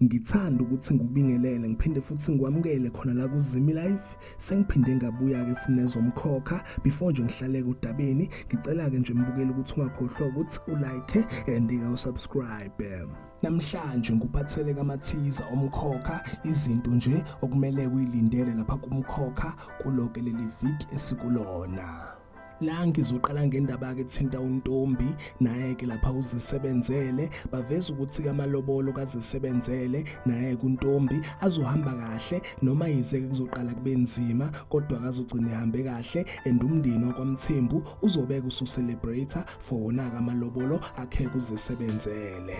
Ngithanda ukuthi ngikubingelele ngiphinde futhi ngikwamukele khona la kuZimi Live. Sengiphinde ngabuya ke futhi nezomkhokha. Before nje ngihlaleke udabeni, ngicela ke nje mbukele ukuthi ungakhohlwa ukuthi ulike and usubscribe. Namhlanje ngikuphathele kamathiza omkhokha, izinto nje okumele uyilindele lapha kumkhokha kuloke leli viki esikulona. La ngizoqala ngendaba ke thinta uNtombi, naye ke lapha uzisebenzele baveza ukuthi kamalobolo kazisebenzele naye kuNtombi azohamba kahle noma yize ke kuzoqala kube nzima kodwa akazogcina ehambe kahle and umndeni wakwaMthembu uzobeka usucelebrate for wona kamalobolo akhe kuzisebenzele.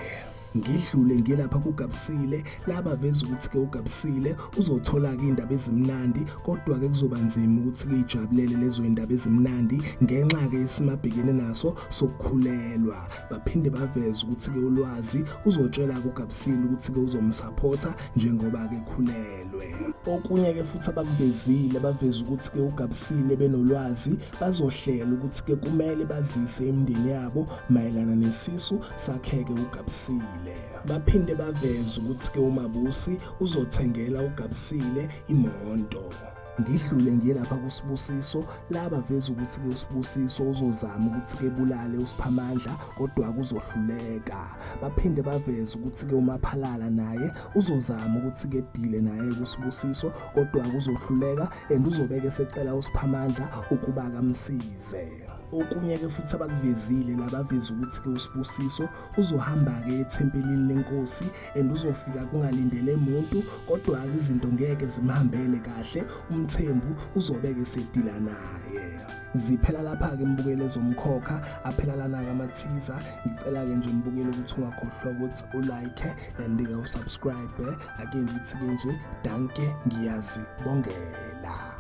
Ngidlule ngilapha kuGabisile laba veza ukuthi ke uGabisile uzothola ke indaba ezimnandi kodwa ke kuzoba nzima ukuthi ke ijabulele lezo indaba ezimnandi ngenxa ke isimabhekene naso sokukhulelwa. Baphinde baveza ukuthi ke ulwazi uzotshela kuGabisile ukuthi ke uzomsupporta njengoba ke khulelwe. Okunye ke futhi abakuvezile baveza ukuthi ke uGabisile benolwazi bazohlela ukuthi ke kumele bazise imindeni yabo mayelana nesisu sakhe ke uGabisile. Baphinde baveza ukuthi ke uMabusi uzothengela uGabisile imoto. Ngidlule ngiyelapha kuSibusiso laba veza ukuthi ke uSibusiso uzozama ukuthi ke bulale uSiphamandla kodwa kuzohluleka. Baphinde baveza ukuthi ke uMaphalala naye uzozama ukuthi ke dile naye kuSibusiso kodwa kuzohluleka and uzobeke secela uSiphamandla ukuba akamsize. Okunye ke futhi abakuvezile labaveza ukuthi ke uSibusiso uzohamba ke ethempelini lenkosi and uzofika kungalindele umuntu kodwa ke izinto ngeke zimhambele kahle, uMthembu uzobeke sedila naye. Ziphela lapha ke mbukele zomkhokha aphela lana kamathiza. Ngicela ke nje mbukele ukuthi ungakhohlwa ukuthi ulike and usubscribe. Ake ngithi ke nje danke ngiyazibongela.